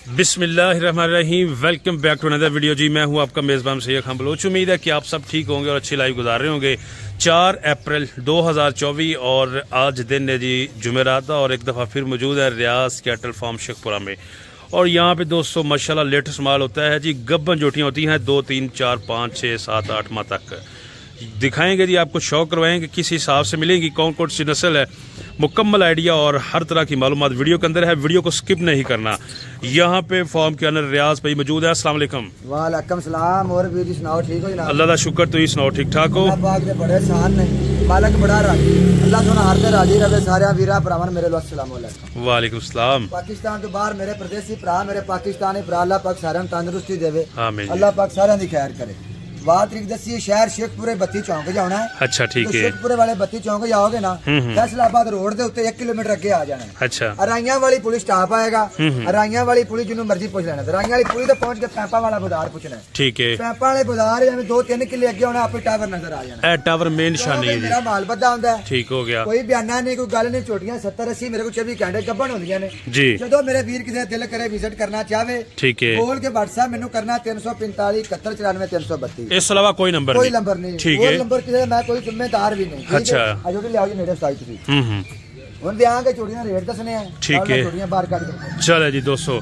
बिस्मिल्लाहिर्रहमानिर्रहीम। Welcome back to another video जी। मैं हूं आपका मेज़बान सैयद खान बलोच। उम्मीद है कि आप सब ठीक होंगे और अच्छी लाइफ गुजार रहे होंगे। 4 अप्रैल 2024 और आज दिन है जी जुमेरात और एक दफ़ा फिर मौजूद है रियाज कैटल फार्म शेखपुरा में। और यहाँ पे दोस्तों माशाल्लाह लेटेस्ट माल होता है जी। गब्बन जोटियाँ होती हैं 2, 3, 4, 5, 6, 7, 8 माह तक दिखाएंगे जी, आपको शौक करवाएंगे किस हिसाब से मिलेंगी, कौन कौन सी नस्ल है, मुकम्मल आइडिया और हर तरह की मालूमात वीडियो के अंदर है। वीडियो को स्किप नहीं करना। यहाँ पे फॉर्म के अंदर रियाज भाई मौजूद है। अस्सलाम वालेकुम। वालेकुम सलाम। और भी सुनाओ, ठीक हो जनाब? अल्लाह का शुक्र, तो ही सुनाओ ठीक ठाक हो? बड़े सान ने, मालक बड़ा राजी, अल्लाह सोना हर दे राजी रहे। सारे वीरा भरावां मेरे अस्सलाम वालेकुम। वालेकुम सलाम। पाकिस्तान तो बाहर मेरे प्रदेसी भरा, मेरे पाकिस्तानी भरा, अल्लाह पाक सारे तंदुरुस्ती देवे, आमीन। अल्लाह पाक सारे दी खैर करे। बात तरीक दसी, शहर शेखपुरे 32 चौंक जाना है। अच्छा ठीक है। शेखपुरे वाले 32 चौंक जाओगे ना, फैसलाबाद रोड के उत्ते 1 किलोमीटर अगे आ जाना है। अच्छा। अराइयां वाली पुलिस स्टाफ आएगा, अराइयां वाली पुलिस जिन्हों मर्जी पूछ लेना। अराइयां वाली पुलिस तो पहुंच के पैंपा वाला बाजार पूछना है। ठीक है। पैंपा वाले बाजार 2-3 किले अगे होना, आपको टावर नजर आ जाना। टावर मेन निशानी है जी। मेरा माल बद्दा होंदा है। ठीक हो गया। कोई बयाना नहीं, कोई गल नहीं। छोटियां 70-80 मेरे को 24 घंटे गब्बन होंदियां ने जी। जो मेरे वीर किसी दिल करे विजिट करना चाहे, ठीक है, बोल के व्हाट्सएप मेनू करना 345 71 94 332। इस अलावा कोई नंबर कोई नंबर नहीं। ठीक है। नंबर किसी मैं कोई जिम्मेदार भी नहीं। अच्छा। अजो ले आओ जी नेड़े साइड तुसी। हुन देंगे चोड़ियां रेट दसने हैं। ठीक है। चोड़ियां बाहर काट दो। चलो जी दोस्तों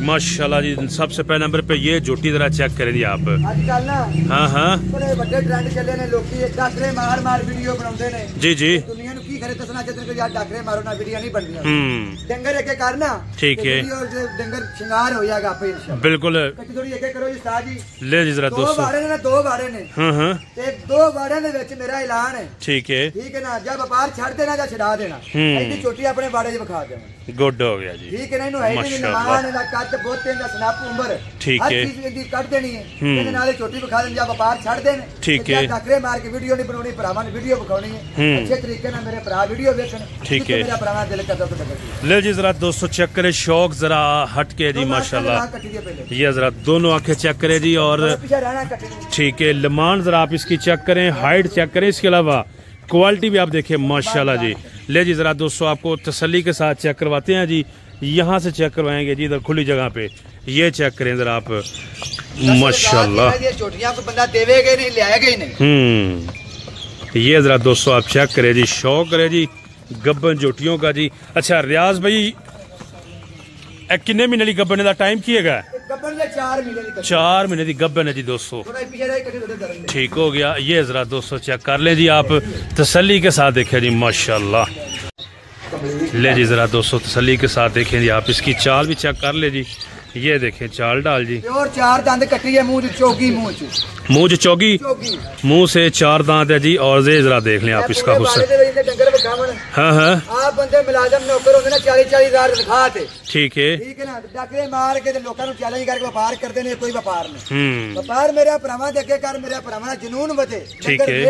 माशाल्लाह जी। सबसे पहले नंबर पे ये जोटी जरा चेक करें जी आप। आजकल ना हाँ बड़े बड़े ट्रेंड चले ने, लोग डाकरे मार मार वीडियो बनाते ने जी जी। दुनिया नु की करे दसना चाहते ने यार डाकरे मारो ना, वीडियो नहीं बनदी। डंगर एक करना, ठीक है, डंगर श्रृंगार हो जाएगा आपे इंशाल्लाह। बिल्कुल। कच्ची थोड़ी एक करो जी उस्ताद जी। ले जी जरा दोस्तों। 2 बाड़े ने, 2 बाड़े ने। हां ते 2 बाड़े दे विच मेरा ऐलान है। ठीक है। ठीक है ना, जब व्यापार छड़ देना या छड़ा देना, ऐसी छोटी अपने बाड़े च दिखा देना। गुड हो गया जी। ठीक है ना, इनु है नहीं नमान दा कद बोते दा स्नैप उम्र, ठीक है, हर चीज दी कट देनी है। इहदे नाले छोटी दिखा देन, जब व्यापार छड़ देन, ठीक है, डाकरे मार के वीडियो नहीं बनानी, भरावां ने वीडियो दिखानी है अच्छे तरीके नाल, मेरे भरा वीडियो देखन। ठीक है। मेरा भरावां दिल करदा तो डगर ले जी जरा दोस्तों चेक करे, शौक जरा हट के जी माशाल्लाह। ये जरा दोनों आंखें चेक करे जी। और ठीक है, लमान जरा आप इसकी चेक करें, हाइट चेक करें, इसके अलावा क्वालिटी भी आप देखें माशाल्लाह जी। ले जी जरा दोस्तों आपको तसल्ली के साथ चेक करवाते हैं जी। यहाँ से चेक करवाएंगे जी, इधर खुली जगह पे। ये चेक करें जरा आप माशाल्लाह। ये छोटियां को बंदा देवेगा नहीं, लाएगा ही नहीं। ये जरा दोस्तों आप चेक करें जी, शौक करें जी गब्बन जोटियों का जी। अच्छा रियाज भाई किन्ने महीने की गब्बन का टाइम की है? 4 महीने की गब्बन है जी दोस्तों। ठीक हो गया। ये जरा दोस्तों चेक कर ले जी आप, तसल्ली के साथ देखें जी माशाल्लाह। ले जी जरा दोस्तों तसल्ली के साथ देखें जी आप, इसकी चाल भी चेक कर ले जी। ये देखें चाल डाल जी। और 4 दांत कटी है, मुंह चौकी, मुंह चौकी, मुंह से 4 दांत है जी। और ये जरा देख लें आप इसका हुस्न। हाँ आप बंदे मुलाजम नौकर होंगे ना, 40-40 हजार दिखाते। ठीक है। ठीक है ना, डाकरे मार के लोगों को चैलेंज करके व्यापार करते ने, कोई व्यापार नहीं। व्यापार मेरा भरावां देखे कर, मेरा भरावां जुनून बचे। ठीक है।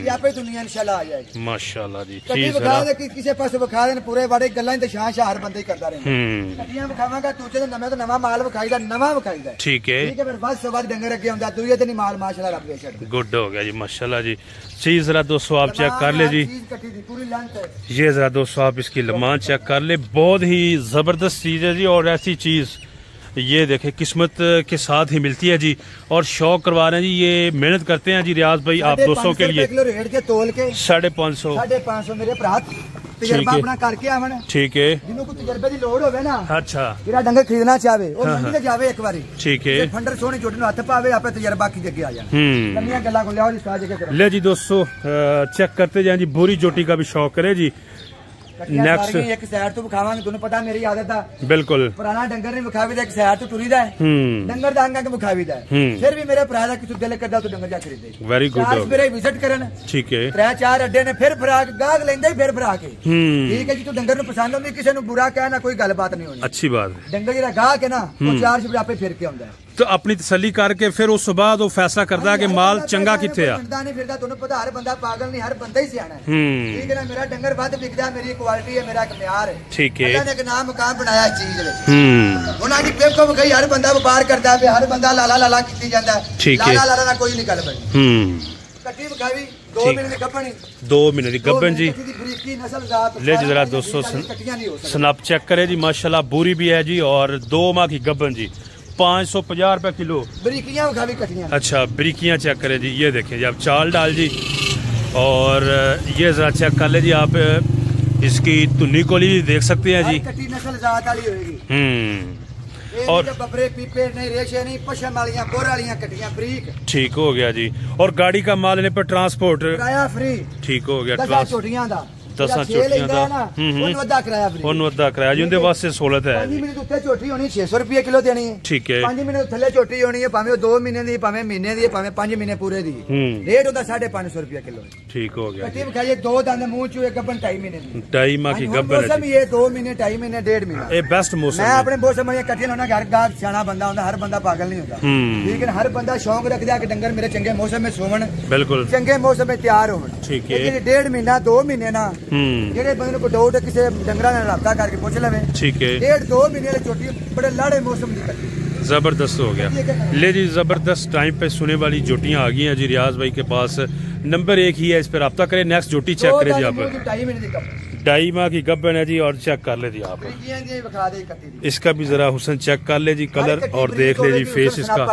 यहाँ पे दुनिया इंशाल्लाह आ जाएगी माशाल्लाह जी। किसी पास विखा देन पूरे बड़े गल्लां ते शान शहर बंदे करदा रहे। कटियां विखावांगा तुझे नवे नवा माल विखाईदा, नवा विखाईदा। ठीक है। ठीक है। फिर बस बाद डंगर अगे आंदा, दुनिया ते नहीं माल माशाल्लाह रब दे छड़। गुड हो गया जी माशाल्लाह जी। चीज जरा दोस्तों आप चेक कर ले जी। ये जरा दोस्तों आप इसकी लमान चेक कर ले, बहुत ही जबरदस्त चीज है जी। और ऐसी चीज ये देखे किस्मत के साथ ही मिलती है जी। और शौक करवा रहे हैं जी, ये मेहनत करते हैं जी रियाज भाई आप दोस्तों के लिए। 550 मेरे भरा तजर्बा अपना करके आवन। ठीक है। जिन्हों को तजर्बे की लोड़ होवे ना, अच्छा, जेड़ा डंगर खरीदना चाहे वो मंडी ते जावे एक बारी। ठीक है। फंडर सोनी छोटी नु हाथ पावे, आपे तजर्बा की जगह आ जाए। लम्मियां गल्लां को लियाओ जी साज के करो। ले जी दोस्तों चेक करते जाए जी, बोरी जोटी का भी शौक करे जी। नेक्स्ट एक साइड तो विखावांगे, तुहानू पता मेरी आदत है। बिल्कुल। पुराना डंगर नहीं विखावीदा, एक साइड तो टुरीदा है। डंगर दांगा के विखावीदा है। फिर भी मेरे भरा दा किसी दिल करदा तो डंगर जा खरीदे। Very good. मेरे विजिट करन। ठीक है। 3-4 अड्डे ने, फिर फराक गाग लेंदे, फिर फरा के। ठीक है जी। तो डंगर नु पसंद होंदी, किसी नु बुरा कहना कोई गलबात नहीं होनी। अच्छी बात। डंगर जेड़ा गाहक है ना, वो 4 शब्द आपे फिर के आंदा है। तो अपनी तसल्ली करके फिर उस बाद वो फैसला करता है कि माल चंगा किथे है। पता हर बंदा पागल नहीं, हर बंदा ही सियाना है। ठीक है ना, मेरा डंगर वध बिकदा, मेरी क्वालिटी है, मेरा म्यार है। ठीक है। एक नाम मुकाम बनाया चीज ने। उन्हां दी पेप को गई, हर बंदा व्यापार करदा है, हर बंदा लाला लाला कीती जांदा है। लाला लाला ना कोई नहीं गल बनी। कट्टी विखावी 2 महीने की गब्बन जी। ले जी जरा दोस्तों स्नप चेक करे जी, माशाल्लाह बूरी भी है जी, और 2 माह की गब्बन जी, 550 रुपए किलो। अच्छा बरीकियां चेक करें जी, ये देखें जी आप चाल डाल जी, और ये जरा चेक कर ले जी आप, इसकी तुन्नी कोली देख सकते हैं जी। और बबरे पीपे नहीं, रेशे नहीं, पशम वालियां बोर वालियां कटियां ब्रीक। ठीक हो गया जी। और गाड़ी का माल लेने पर ट्रांसपोर्ट किराया फ्री। ठीक हो गया। 10 छोटियां दा 10 छोटियां दा ਉਹਨੂੰ ਅੱਧਾ ਕਿਰਾਇਆ ਫਰੀ। ਉਹਨੂੰ ਅੱਧਾ ਕਿਰਾਇਆ ਜੀ, ਉਹਦੇ ਵਾਸਤੇ ਸਹੂਲਤ ਹੈ। 5 ਮਹੀਨੇ ਉੱਤੇ ਝੋਟੀ ਹੋਣੀ 600 ਰੁਪਏ ਕਿਲੋ ਦੇਣੀ ਹੈ। ਠੀਕ ਹੈ। 5 ਮਹੀਨੇ ਥੱਲੇ ਝੋਟੀ ਹੋਣੀ ਹੈ, ਭਾਵੇਂ ਉਹ 2 ਮਹੀਨੇ ਦੀ, ਭਾਵੇਂ ਮਹੀਨੇ ਦੀ, ਭਾਵੇਂ 5 ਮਹੀਨੇ ਪੂਰੇ ਦੀ। ਰੇਟ ਉਹਦਾ 550 ਰੁਪਏ ਕਿਲੋ। ठीक हो गया। कटी खाइए 2 दाने मुंह चूहे गब्बन 2.5 महीने की। 2.5 माह की गब्बन है। मौसम ये 2 महीने 2.5 महीने 1.5 महीना ये बेस्ट मौसम। मैं अपने मौसम में कटी लाना, घर का सियाना बंदा होता, हर बंदा पागल नहीं होता, लेकिन हर बंदा शौक रखता कि डंगर मेरे चंगे मौसम में सोवन, बिल्कुल चंगे मौसम में तैयार होवन। ठीक है। 1.5 महीना 2 महीने ना जेडे बंदे को डाउट है किसी डंगरा ने राबता करके पूछ लेवे। ठीक है। 1.5-2 महीने की छोटी बड़े लाड़े मौसम की कटी जबरदस्त हो गया। ले जी जबरदस्त टाइम पे सोने वाली जोटियां आ गई हैं जी रियाज भाई के पास। नंबर 1 ही है, इस पर रब्ता करें। नेक्स्ट जोटी चेक करें जी आप, 2.5 माह की गब्बन है जी, और चेक कर ले जी आप इसका भी जरा हुसन चेक कर ले जी, कलर और देख ले जी फेस इसका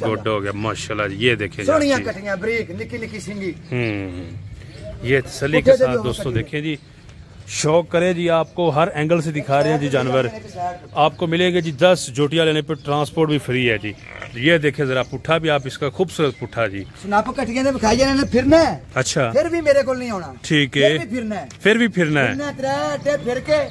गुड हो गया माशाल्लाह जी। ये देखें ये तसल्ली के साथ दोस्तों देखें जी, शौक करें जी, आपको हर एंगल से दिखा रहे हैं जी जानवर। आपको मिलेंगे जी 10 जोटियां लेने पर ट्रांसपोर्ट भी फ्री है जी। ये देखें जरा पुट्ठा भी आप इसका खूबसूरत पुट्ठा जी। फिरना है। अच्छा फिर भी मेरे को नहीं होना। ठीक है। फिर भी फिरना है। फिर के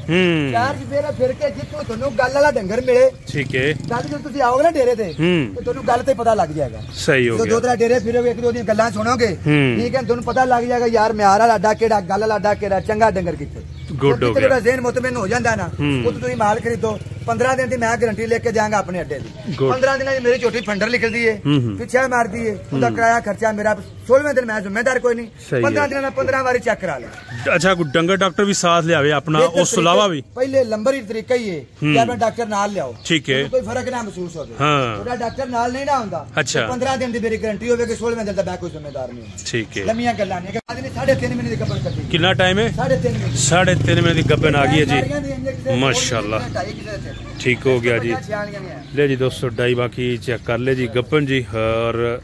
फिर के जितों गल वाला डंगर मिले। ठीक है। गल जो तुम आओगे ना डेरे से तो तुम गल तो पता लग जाएगा। सही हो गया। 2-3 डेरे फिरोगे, 1-2 गल्लां सुनोगे, ठीक है, तुम पता लग जाएगा यार म्यार वाला अड्डा केड़ा, गल वाला अड्डा केड़ा, चंगा डंगर किथे। गुड हो गया। ज़हन मुतमईन हो जाता है ना, वो तो तुम माल खरीदो। 15 दिन की मैं गारंटी लेके जाऊंगा अपने अड्डे की। 15 दिन मेरी छोटी फंडर निकलती है, पीछे मारती है, उसका किराया खर्चा मेरा। 16वें दिन मैं जिम्मेदार कोई नहीं, 15 दिन में 15 बारी चेक करा ले। अच्छा डंगर डॉक्टर भी साथ ले अपना, उस अलावा भी पहले लंबर ही तरीका ही है कि अपना डॉक्टर नाल ले आओ। ठीक है। कोई फर्क ना महसूस हो, डॉक्टर नाल नहीं ना होता। अच्छा 15 दिन की मेरी गारंटी होगी, 16वें दिन मैं कोई जिम्मेदार नहीं। ठीक है। लम्बियां गल्लां नहीं। 3.5 महीने की गब्बन करती। कितना टाइम है? 3.5 महीने की गब्बन आ गई है जी माशाल्लाह। ठीक हो गया जी। ले जी दोस्तों 2.5 माह की चेक कर ले जी गब्बन जी, और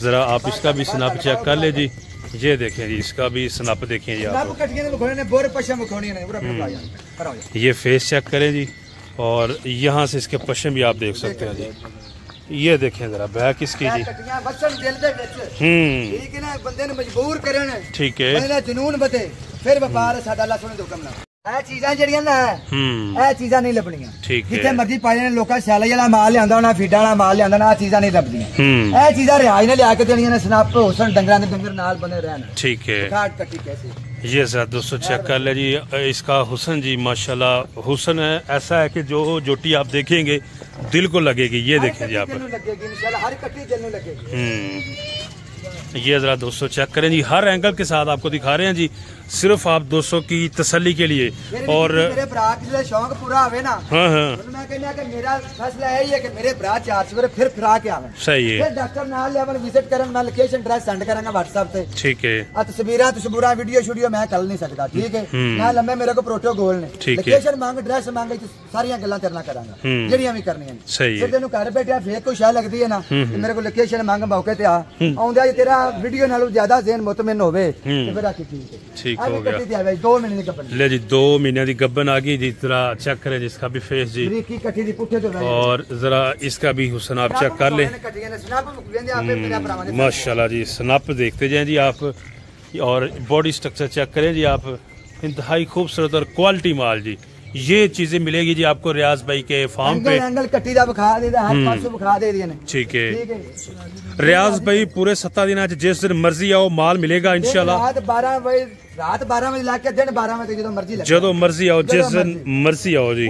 जरा आप इसका भी स्नप चेक कर ले जी। ये देखें जी, इसका भी स्नप देखें जी आप। ये फेस चेक करें जी, और यहाँ से इसके पश्चिम भी आप देख सकते हैं जी। ये देखें जरा बैक इसकी जी। ठीक है ना, बंदे ने मजबूर करन। ठीक है। जुनून बते फिर व्यापार साडा अल्लाह सुने हुक्म ना। ਇਹ ਚੀਜ਼ਾਂ ਜਿਹੜੀਆਂ ਨਾ ਇਹ ਚੀਜ਼ਾਂ ਨਹੀਂ ਲੱਭਣੀਆਂ। ਜਿੱਥੇ ਮਰਜ਼ੀ ਪਾਏ ਨੇ ਲੋਕਾਂ ਸਿਆਲੇ ਵਾਲਾ ਮਾਲ ਲਿਆਂਦਾ ਹੋਣਾ, ਫੀਡਾਂ ਵਾਲਾ ਮਾਲ ਲਿਆਂਦਾ ਨਾ, ਇਹ ਚੀਜ਼ਾਂ ਨਹੀਂ ਲੱਭਦੀਆਂ। ਇਹ ਚੀਜ਼ਾਂ ਰਿਆਜ ਨੇ ਲਿਆ ਕੇ ਦੇਣੀਆਂ ਨੇ, ਸਨੱਪ ਹੁਸਨ ਡੰਗਰਾਂ ਦੇ ਡੰਗਰ ਨਾਲ ਬਣੇ ਰਹਿਣ। ठीक है। काट कटी कैसे ये जरा दोस्तों चेक कर ले जी, इसका हुसन जी माशाल्लाह हुसन है, ऐसा है कि जो जोटी आप देखेंगे दिल को लगेगी। ये देखें जी आप, हर कटी दिल को लगेगी। ये जरा दोस्तों चेक करें जी, हर एंगल के साथ आपको दिखा रहे हैं जी, सिर्फ आप दोस्तों की तसल्ली के लिए। और मेरे भरा किसी शौक पूरा आवे ना, हाँ हाँ, मैं कहना कि मेरा फैसला यही है कि मेरे भरा 4 सवेरे फिर फिरा के आवे। सही है। फिर डॉक्टर नाल लेवल विजिट करन, मैं लोकेशन एड्रेस सेंड करांगा व्हाट्सएप पे। ठीक है। आ तस्वीरां वीडियो स्टूडियो मैं कर नहीं सकता। ठीक है। ना लंबे मेरे को प्रोटोकॉल ने, लोकेशन मांग एड्रेस मांगे, सारी गल्लां तेरे नाल करांगा जेड़ियां भी करनियां। सही है। फिर तेनू घर बैठा फेक कोई शाय लगदी है ना, मेरे को लोकेशन मांग मौके ते आ आउंदा, तेरा वीडियो नालों ज्यादा ज़हन मुतमईन होवे ते फिर आके ठीक है। ठीक हो गया। 2 महीने की गब्बन ले जी, 2 महीने की गब्बन आ गई जी। जरा चेक करें जिसका भी फेस जी, और जरा इसका भी हुसन आप चेक कर ले माशाल्लाह जी। स्नप देखते जाएं जी आप, और बॉडी स्ट्रक्चर चेक करें जी आप, इंतहाई खूबसूरत और क्वालिटी माल जी। ये चीजें मिलेगी जी आपको रियाज भाई के फार्म पे। एंगल कट्टी दा बखा दे, हर पासों बखा दे दिए ने। ठीक है। रियाज भाई पूरे 7 दिन जिस दिन मर्जी आओ माल मिलेगा इंशाल्लाह। रात 12 बजे लाके दिन 12 बजे जो मर्जी लगे, जो मर्जी आओ, जिस दिन मर्जी आओ जी।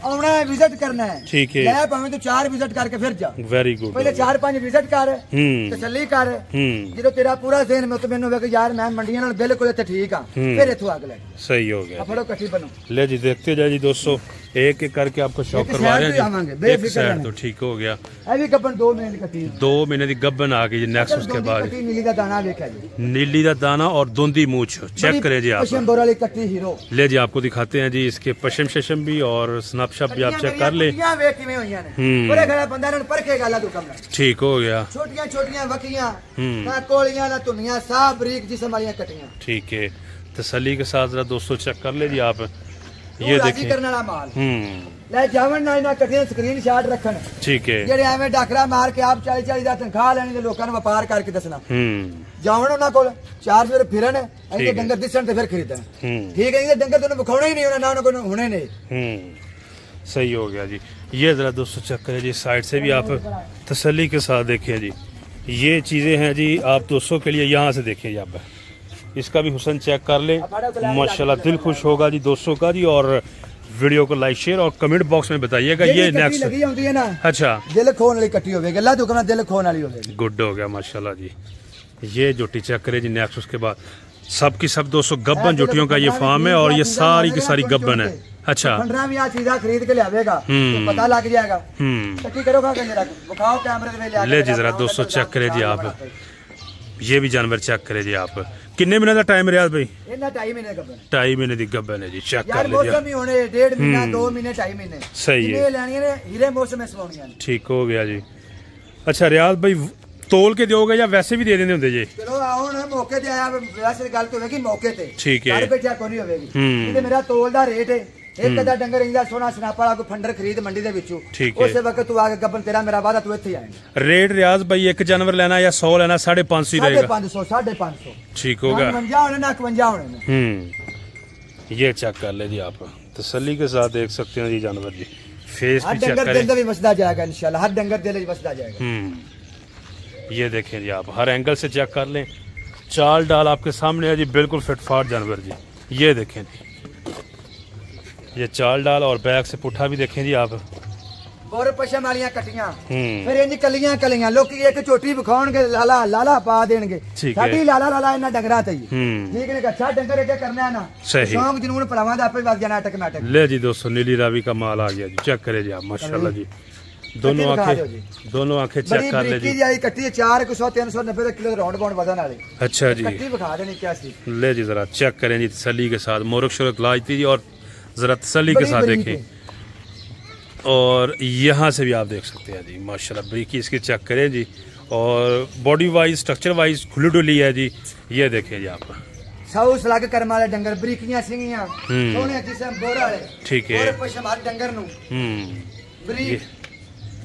आना है, विजिट करना है। ठीक है। भावे तो 4 विजिट करके फिर जा। Very good. पहले 4-5 विजिट कर, तसल्ली कर, जो तेरा पूरा ज़हन मुतमईन होवे कि यार मैं मंडियां बिल्कुल ठीक हाँ, फिर इथों अगले। सही हो गया। फड़ो कट्ठी बनो। ले जी देखते जाए जी दोस्तों, एक एक करके आपको शौक करवा रहे हैं। एक साइड तो ठीक हो गया। 2 महीने की कटी, 2 महीने की गब्बन आ गई जी। नेक्स्ट उसके बाद नीली का दाना देखा जी, नीली का दाना और धुंधी मूछ चेक करें जी आप। कटी हीरो ले जी आपको दिखाते हैं जी इसके पशम शशम भी और स्नैपशॉट भी आप चेक कर ले। ठीक हो गया। छोटियां छोटियां वकियां ना कोलियां ना धुनियां साफ बरीक जिस्म वाली कटियां। ठीक है, तसल्ली के साथ जरा दोस्तों चेक कर ले जी आप। ये देखिए करने वाला माल ले जावन ना ना कटियां स्क्रीन शॉट रखन। ठीक है, जेडे एवें डाकरा मार के आप 40-40 दा तनख्वाह लेनी ते लोकां नूं व्यापार करके दसना। जावन उन्हां कोल 4 सवेरे फिरन इहदे डंगर दिसन ते फिर खरीदन। ठीक है, इहदे डंगर तैनूं विखाउणे ही नहीं होना, ना उन्हां कोल होणे नहीं। सही हो गया जी। ये जरा दोस्तों चेक करें जी, साइड से भी आप तसल्ली के साथ देखें जी। ये चीजें हैं जी आप दोस्तों के लिए, यहाँ से देखें जी आप। इसका भी हुसन चेक कर ले, माशाल्लाह दिल खुश होगा जी दोस्तों का जी। और वीडियो को लाइक शेयर और कमेंट बॉक्स में बताइएगा। ये नेक्स्ट लगी होती है ना, अच्छा दिल खोन वाली कट्टी होगी, अल्लाह तो कहना दिल खोन वाली होगी। गुड हो गया माशाल्लाह जी। ये जोटी चेक करे जी नेक्स्ट उसके बाद। सब की सब दोस्तों गब्बन जुटियों का ये फार्म है और ये सारी की सारी गब्बन है। अच्छा, 15 भी चीज़ा खरीद के लियावेगा तो पता लग जाएगा। कट्टी करोगा दिखाओ कैमरे ले जी जरा दोस्तों चेक करे जी आप। ये भी जानवर चेक करे जी आप। किन्ने महीने का टाइम रियाज भाई? 2.5 महीने की गब्बन है जी। चेक कर लीजिए। 1.5 महीना 2 महीने 2.5 महीने सही है। हीरे मौसम में सवानियां ठीक हो गया जी। अच्छा रियाज भाई तोल के दोगे या वैसे भी दे देने होंगे जी? चलो हुण मौके ते आया, वैसे गल तो होगी मौके ते। ठीक है, घर पे चेक होनी होगी। ये मेरा तोल दा रेट है। एक अदा डंगर इंदा सोना स्नैप वाला कोई फंडर खरीद मंडी दे विचों, उस वक्त तू आके गब्बन तेरा मेरा वादा तू इत्थे आएगा। रेट रियाज भाई एक जानवर लेना या 100 लेना 550 ही रहेगा। 550 ठीक होगा। 52 होने ना 51 होने। ये चेक कर ले जी आप, तसल्ली के साथ देख सकते हैं जी जानवर जी। फेस भी चेक करें। दिल भी बसदा जाएगा इंशाल्लाह, हर डंगर दिल भी बसदा जाएगा। ये देखें जी आप, हर एंगल से चेक कर लें। चाल डाल आपके सामने है जी, बिल्कुल फिटफाट जानवर जी। ये देखें जी, ये चाल डाल और बैक से पुट्ठा भी देखें जी आप। और पशम वालियां कटियां फिर इंज कलियां कलियां लोग एक चोटी विखाउणगे लाला लाला पा देणगे। साडी लाला लाला इन्ना डंगरा ते ठीक ने अच्छा डंगर के करना है ना, शौक जुनून परावां दा आपे वज जाना ऑटोमेटिक। ले जी दोस्तों नीली रावी का माल आ गया जी। चेक करे जी आप, माशाल्लाह जी। दोनों आंखें चेक कर ले जी। आई कट्टी 400-390 किलो राउंड बाउंड वजन वाली। अच्छा जी, कट्टी विखा देनी क्या सी। ले जी जरा चेक करें जी तसल्ली के साथ। मोरक शोरक लाजती जी और जरा तसल्ली के साथ देखें। और यहाँ से भी आप देख सकते हैं जी माशाल्लाह ब्रीकी इसकी चेक करें जी। और बॉडी वाइज स्ट्रक्चर वाइज खुली डुली है जी। ये देखें जी आप, साउस लाग कर्म वाले डंगर ब्रीकियां सिंगियां सोने जिसम बोर वाले। ठीक है, और पशम हर डंगर नु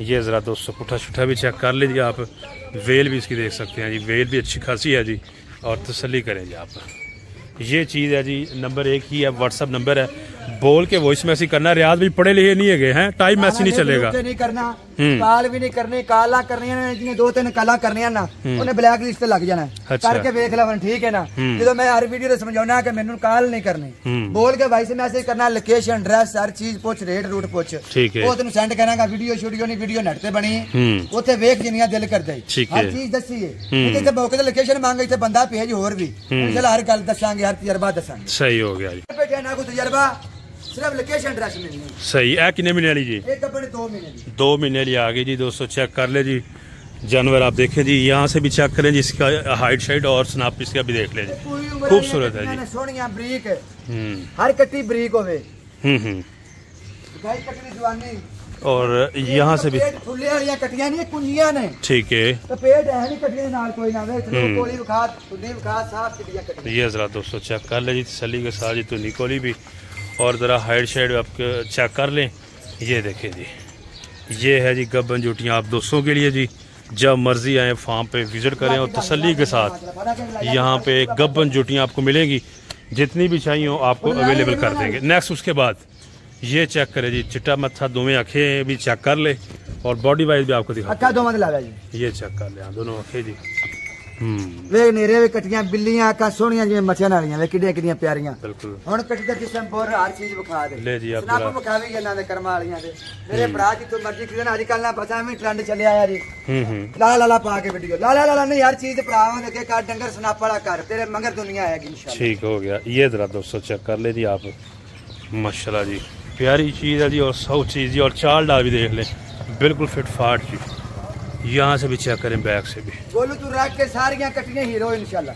ये जरा दोस्तों पुट्ठा शुट्ठा भी चेक कर लीजिए आप। वेल भी इसकी देख सकते हैं जी, वेल भी अच्छी खासी है जी। और तसल्ली करें जी आप। ये चीज़ है जी, नंबर 1 ही है, व्हाट्सअप नंबर है, बोल के वॉइस मैसेज करना। रियाज भी पढ़े लिखे नहीं है हैं, टाइम मैसेज नहीं चलेगा। नहीं करना, काल भी नहीं करनी, काला करनी है 2-3 काला करनी ना उन्हें ब्लैक लिस्ट लग जाना है। अच्छा। करके वेख लवन ठीक है ना। जो मैं हर वीडियो समझाना कि मैनू काल नहीं करनी, बोल के वॉइस मैसेज करना, लोकेशन एड्रेस हर चीज पूछ, रेट रूट पूछ, वो तेन सेंड करांगा। वीडियो शूडियो नहीं, वीडियो नेट पे बनी उत्थे वेख जिन्नियां दिल करदा हर चीज दसी है। इत्थे मौके ते लोकेशन मांगे, इत्थे बंदा भेज होर भी इंशाल्लाह हर गल दसांगे, हर तजर्बा दसांगे। सही हो गया जी। बेटे ना कोई तजर्बा, सिर्फ लोकेशन एड्रेस मिलनी। सही है। कितने महीने वाली जी? एक अपने 2 महीने की। 2 महीने वाली आ गई जी दोस्तों। चेक कर ले जी जानवर आप देखें जी। यहाँ से भी चेक करें जी, इसका हाइट शाइट और स्नैप इसका भी देख ले जी। खूबसूरत है जी, सोनिया ब्रीक हर कट्टी ब्रीक होवे। गाय कटनी जवानी। और यहाँ से भी फुल्ले वाली कटियां नहीं, कुंजियां ने। ठीक है, तो पेट है नहीं कटियां नाल कोई ना वे कोली विखा, फुल्ली विखा, साफ सीधियां कटियां। ये जरा दोस्तों चेक कर ले जी तसल्ली के साथ जी। तो निकोली भी और ज़रा हाइट शाइट आप चेक कर लें। ये देखें जी, ये है जी गब्बन जुटियाँ आप दोस्तों के लिए जी। जब मर्जी आए फार्म पे विजिट करें और तसल्ली के साथ यहाँ पे गब्बन जुटियाँ आपको मिलेंगी, जितनी भी चाहिए हो आपको अवेलेबल कर देंगे। नेक्स्ट उसके बाद ये चेक करें जी, चिट्टा मत्था दोवें आँखें भी चेक कर ले और बॉडी वाइज भी आपको दिखा। ये चेक कर ले दोनों आँखें जी। वे नेरे वे कटियां बिल्लियां आका सोनियां जिवें मच्छियां वालियां वे किड्डियां किड्डियां प्यारियां। बिल्कुल। हुण कटी दा जिसम बोर हर चीज विखा दे। ले जी आप विखावे गल्लां दे कर्म वालियां दे। मेरे भरा जितो मर्जी खरीदन आजकल ना पता में ट्रेंड चले आया जी। लाला लाला पा के वीडियो लाला लाला नहीं हर चीज भरावां दे के कर डंगर स्नैप वाला कर तेरे मगर दुनिया आएगी इंशाल्लाह। ठीक हो गया। ये जरा दोस्तों चेक कर ले जी आप, माशाल्लाह जी। प्यारी चीज़ है जी और सौ चीज़ जी। और चाल डाल भी देख लें, बिल्कुल फिट फाट जी। यहाँ से भी चेक करें, बैक से भी बोलू तू रख के सारियां कटियां हीरो इंशाल्लाह।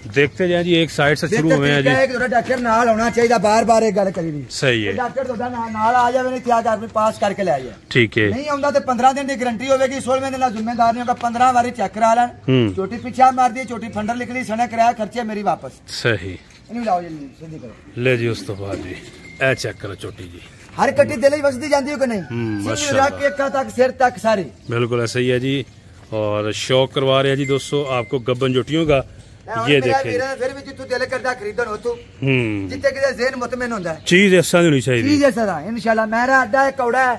देखते जाए जी, एक साइड से शुरू हुए हैं जी। डॉक्टर नाल होना चाहिए, बार-बार एक गल करी दी। सही है, डॉक्टर तो नाल आ जावे, नहीं त्याग आदमी पास करके ले आए। ठीक है, नहीं आउंदा तो 15 दिन की गारंटी होगी, 16वें दिन जिम्मेदार नहीं होगा। 15 बारी चेक करा लें, चोटी पीछा मार दी, चोटी फंडर निकली, सने कराया, खर्चे मेरी वापस। सही, नहीं लाओ जी, सीधी करो ले जी। उस तो बाद जी ए चेक करो चोटी जी, हर कट्टी दिल ही वसदी जाती हो कि नहीं, रख के तक सिर तक सारी बिल्कुल ऐसा ही है जी। और शौक करवा रहे हैं जी दोस्तों आपको गब्बन जोटियों का। ये देखें, फिर भी जितू दिल करदा खरीदन हो तू, जिते किते ज़हन मुतमिन होंदा है। चीज ऐसा होनी चाहिए, चीज ऐसा दा इंशाल्लाह। मेरा अड्डा है, कौड़ा है,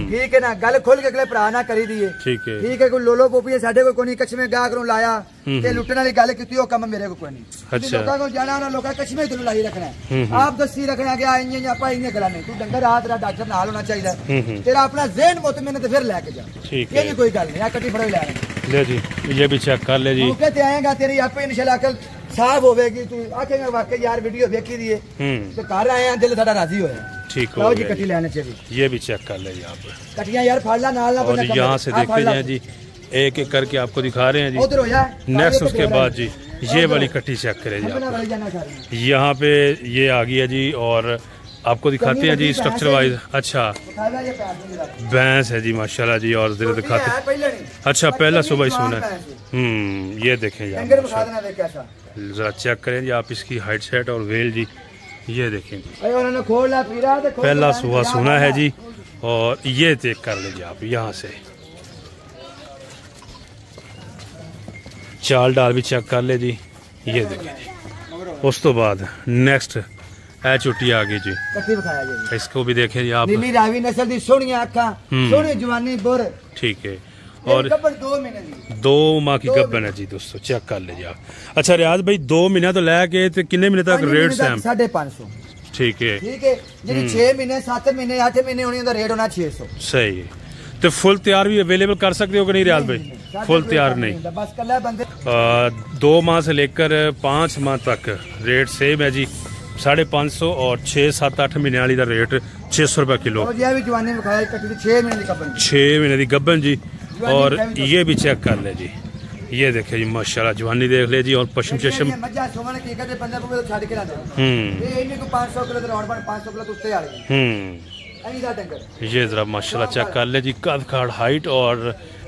ठीक है ना। गल खोल के अगले भरा ना करी दिए, ठीक है। कोई लोलो पोपी साडे को कोई कछमे गाहक नु लाया ते लुटण वाली गल कीती, ओ काम मेरे को कोई नहीं। अच्छा, लोकां को जाना ना, लोकां कछमे ते लाई रखना है, आप दसी रखना कि आइए आपा इन्ने गला नहीं। तू डंगर हाथ रा डॉक्टर नाल होना चाहिए, तेरा अपना ज़हन मुतमिन ते फिर लेके जा, ठीक है। ये कोई गल नहीं, आ कटी फड़ो ले ले जी। ये भी चेक कर ले जी, मौके ते आएगा तेरी आपे इंशाल्लाह अकल साफ होगी। तू आखेगा वाकई यार वीडियो देखी दी है तो घर आए हैं, दिल साडा राजी होया। ठीक हो जी, कटी लेने चाहिए। ये भी चेक कर ले जी आप, कटियां यार फाड़ ला नाल ना। और यहाँ से देखते जाए जी, एक एक करके आपको दिखा रहे हैं जी। नेक्स्ट उसके बाद जी ये वाली कटी चेक करें जी आप। यहाँ पे ये आ गई है जी, और आपको दिखाते हैं जी स्ट्रक्चर वाइज। अच्छा, भैंस है जी माशाल्लाह जी, और जरा दिखाते हैं। अच्छा, पहला सुबह ही सुना है। ये देखें जी, जरा चेक करें जी आप इसकी हाइट सेट और वेल जी। ये देखें जी, पहला सुबह सुना है जी। और ये चेक कर लीजिए आप, यहाँ से चाल डाल भी चेक कर ले जी। ये देखें जी, उस तो बाद नेक्स्ट है चुट्टी आ गई जी, इसको भी देखें जी आप। नीली रावी नस्ल दी सोहनी आँखां, सोहनी जवानी बुर, ठीक है। और 2 माह की गब्बन है जी दोस्तों, चेक कर लीजिए आप। अच्छा रियाज भाई, 2 महीने तो लैके कितने महीने तक रेट सेम? 550, ठीक है, ठीक है। जी 6 महीने 7 महीने 8 महीने होनी रेट होना 600। सही है। तो फुल तैयार भी अवेलेबल कर सकते हो कि नहीं रियाज भाई? फुल तैयार नहीं, बस 2 माह से लेकर 5 माह तक रेट सेम है जी। 550 और 6, 7, 8 महीने वाली का रेट 600 रुपये किलो। 6 महीने की गब्बन जी। और ये भी चेक कर ले जी, ये देखे जी माशाल्लाह, जवानी देख ले जी। और पश्चिम चश्म ये जरा माशाल्लाह चेक कर ले जी, कद काट हाइट और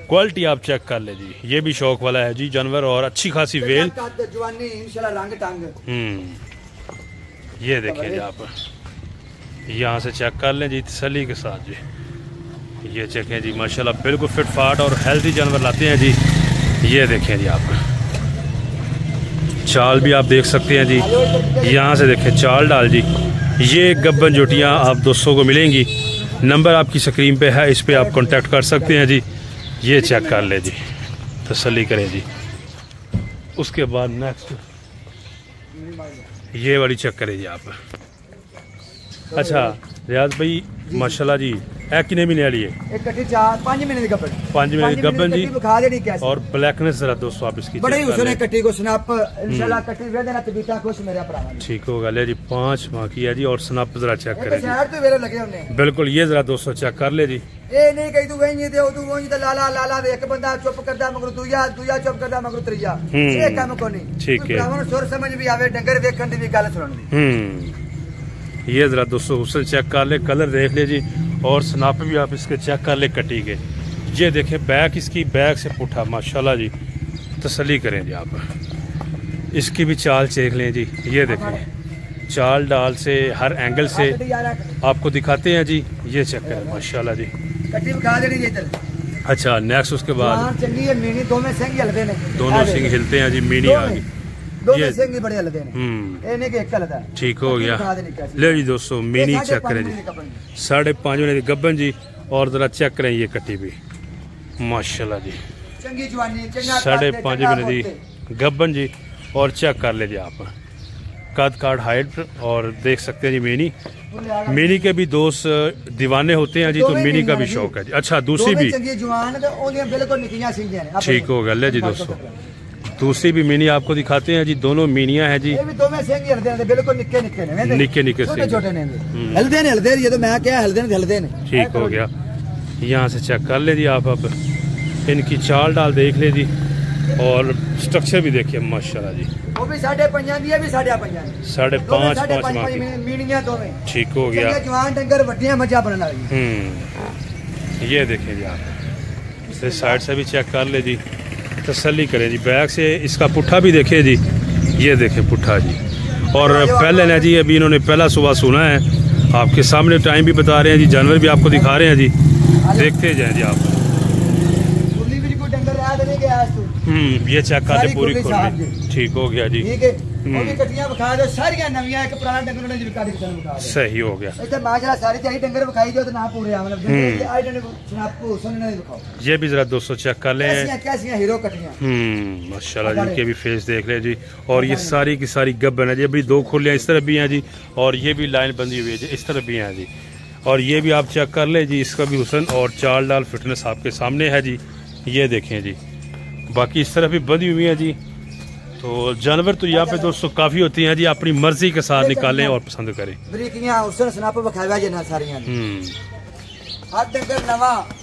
क्वालिटी आप चेक कर ले जी। ये भी शौक वाला है जी जानवर, और अच्छी खासी वेल। ये देखिए जी आप, यहाँ से चेक कर लें जी तसल्ली के साथ जी। ये चेकें जी माशाल्लाह, बिल्कुल फिट फाट और हेल्दी जानवर लाते हैं जी। ये देखें जी आप, चाल भी आप देख सकते हैं जी। यहाँ से देखें चाल डाल जी। ये गब्बन जोटियाँ आप 200 को मिलेंगी। नंबर आपकी स्क्रीन पे है, इस पे आप कांटेक्ट कर सकते हैं जी। ये चेक कर ले जी, तसल्ली करें जी। उसके बाद नेक्स्ट ये वाली चेक करें जी आप। अच्छा रियाज भाई माशाल्लाह जी, कितने महीने वाली है? 5 महीने की गब्बन, 5 महीने की गब्बन जी। और ब्लैकनेस जरा दोस्तों आप इसकी बड़ी उसने कट्टी को स्नैप इंशाल्लाह कट्टी वे देना तबीता खुश मेरा भरा, ठीक होगा। ले जी 5 माह की है जी। और स्नैप जरा चेक करें जी, तो वेरे लगे हमने बिल्कुल। ये जरा दोस्तों चेक कर ले जी। ए नहीं कही तू वही दे तू वही तो लाला लाला दे, एक बंदा चुप करदा मगर दूया चुप करदा मगर त्रीया, ये काम को नहीं, ठीक है। ब्राह्मण सुर समझ भी आवे, डंगर देखण दी भी गल सुनन दी। ये जरा दोस्तों हुस्न चेक कर ले, कलर देख ले जी। और स्नाप भी आप इसके चेक कर ले कटी के। ये देखें बैक, इसकी बैक से पुठा माशाल्लाह जी, तसल्ली करें जी आप। इसकी भी चाल चेक लें जी। ये देखें चाल डाल से हर एंगल से आपको दिखाते हैं जी। ये चेक करें माशाल्लाह जी। अच्छा नेक्स्ट उसके बाद दोनों सिंग हिलते हैं जी। मीनी आ गई, ठीक हो गया। ले जी दोस्तों मीनी चेक करें जी, 5.5 महीने की गब्बन जी। और जरा चेक करें ये कट्टी भी माशाल्लाह जी, 5.5 महीने की गब्बन जी। और चेक कर ले जी आप, कद काट हाइट। और देख सकते हैं जी मीनी के भी दोस्त दीवाने होते हैं जी, तो मीनी का भी शौक है जी। अच्छा दूसरी भी, ठीक हो गया। ले जी दोस्तों दूसरी भी मीनी आपको दिखाते हैं जी, दोनों मीनियां हैं जी। ये भी दो में सेंग हलदे ने, बिल्कुल निक्के निक्के ने, निक्के निक्के छोटे छोटे ने, हलदे ये तो मैं क्या हलदे ने। ठीक हो गया, यहाँ से चेक कर ले जी आप। अब इनकी चाल डाल देख ले जी, और स्ट्रक्चर भी देखिए माशाल्लाह जी। वो भी 5.5 दी है, भी 5.5 5.5 मीनियां दो में। ठीक हो गया, जवान डंगर वड्डियां मजा बनने वाली। ये देखें जी आप, इस साइड से भी चेक कर ले जी, तसल्ली करें जी। बैक से इसका पुट्ठा भी देखे जी, ये देखें पुट्ठा जी। और पहले ना जी, अभी इन्होंने पहला सुबह सुना है, आपके सामने टाइम भी बता रहे हैं जी, जानवर भी आपको दिखा रहे हैं जी, देखते जाएं जी आप। ये चेक कर ले पूरी खुली, ठीक हो गया जी। सही हो गया। ये भी जरा दोस्तों चेक कर ले, माशाल्लाह जी, इनके भी फेस देख ले जी। और ये सारी की सारी गब्बन है जी, अभी 2 खुलियाँ इस तरफ भी हैं जी, और ये भी लाइन बंदी हुई है जी, इस तरफ भी हैं जी। और ये भी आप चेक कर ले जी, इसका भी हुसन और चाल डाल फिटनेस आपके सामने है जी, ये देखें जी। बाकी इस तरफ भी बंधी हुई है जी। तो जानवर तो यहाँ पे दोस्तों काफी होती हैं जी, अपनी मर्जी के साथ निकालें और पसंद करें।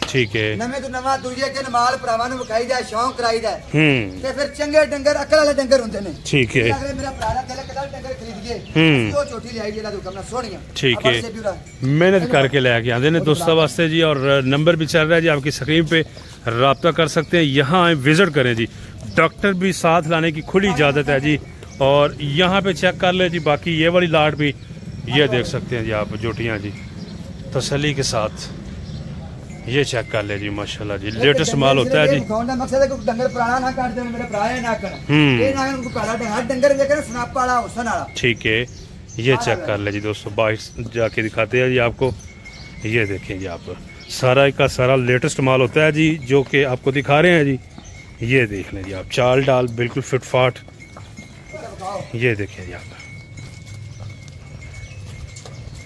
ठीक है, नवे तो नवा दूजे के माल भरावां नूं विखाई जाए, शौक कराई जाए, ते फिर चंगे डंगर अकल वाले डंगर हुंदे ने। ठीक है, अगर मेरा भरा दिल कदा डंगर खरीदिए तो छोटी ले आई जेला दुकान ना सोहणियां। ठीक है, मेहनत करके लेके आंदे ने दोस्तों वास्ते जी। और नंबर भी चल रहा है जी आपकी स्क्रीन पे, राब्ता कर सकते हैं, यहाँ आए विजिट करें जी। डॉक्टर भी साथ लाने की खुली इजाजत है जी। और यहाँ पे चेक कर ले जी, बाकी ये वाली लाट भी ये देख सकते हैं जी आप, जोटियाँ जी, तसल्ली के साथ ये चेक कर ले जी, माशाल्लाह जी, लेटेस्ट माल होता है जी। ठीक है, ये चेक कर ले जी दोस्तों, बाहर जाके दिखाते हैं जी आपको। ये देखें जी आप, सारा का सारा लेटेस्ट माल होता है जी, जो कि आपको दिखा रहे हैं जी। ये देख लें जी आप, चाल डाल बिल्कुल फिट फाट, ये देखें जी आप,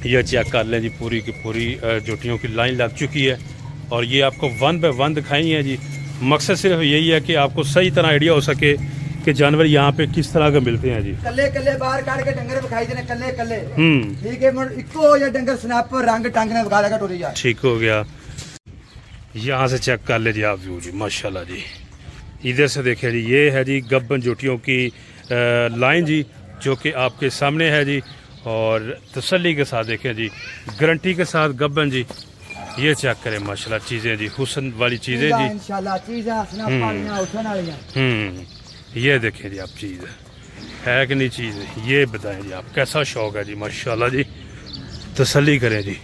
ये चेक कर लें जी, पूरी की पूरी जोटियों की लाइन लग चुकी है। और ये आपको 1 बाय 1 दिखाई है जी। मकसद सिर्फ यही है कि आपको सही तरह आइडिया हो सके कि जानवर यहाँ पे किस तरह के मिलते हैं जी। कल्ले कल्ले बाहर काट के डंगर दिखाई देने, कल्ले कल्ले। ठीक है, इको या डंगर स्नैप पर रंग टांगने दिखा देगा टोरी जा। ठीक हो गया, यहाँ से चेक कर ले जी आप व्यू जी, माशाल्लाह जी। इधर से देखें जी, ये है जी गब्बन जोटियों की लाइन जी, जो कि आपके सामने है जी। और तसल्ली के साथ देखें जी, गारंटी के साथ गब्बन जी, ये चेक करें माशाल्लाह, चीजें जी, हुसन वाली चीजें जी, इंशाल्लाह ये देखें जी आप, चीज है कि नहीं चीज, ये बताएं जी आप, कैसा शौक है जी, माशाल्लाह जी, तसल्ली करें जी।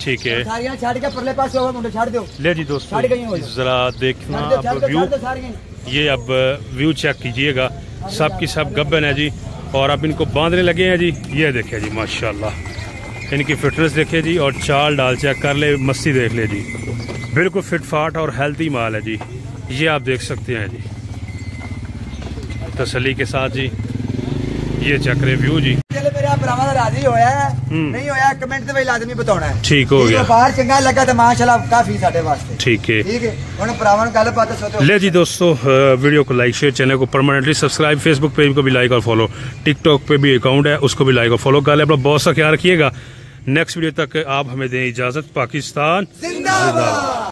ठीक है, ले जी दोस्तों, जरा देखना आप व्यू, ये अब व्यू चेक कीजिएगा, सब की सब गब्बन है जी। और अब इनको बांधने लगे हैं जी, ये देखे जी माशाल्लाह, इनकी फिटनेस देखे जी, और चाल डाल चेक कर ले, मस्ती देख ले जी, बिल्कुल फिट फाट और हेल्थी माल है जी। ये आप देख सकते हैं जी, तसल्ली के साथ जी, ये चेक रिव्यू जी। राजी होया है, नहीं होया कमेंट दे लाजमी बताना है। ठीक हो गया, बाहर चंगा लगा तो माशाल्लाह काफी साडे वास्ते। ठीक है, ठीक है, हुन भरावां नूं गल बात सोचो। ले जी दोस्तों, वीडियो को लाइक शेयर, चैनल को परमानेंटली सब्सक्राइब, फेसबुक पेज को भी लाइक और फॉलो, टिकटॉक पे भी अकाउंट है, उसको भी लाइक और फॉलो कर ले। अपना बहुत सा ख्याल रखिएगा। नेक्स्ट वीडियो तक आप हमें दें इजाजत। पाकिस्तान जिंदाबाद।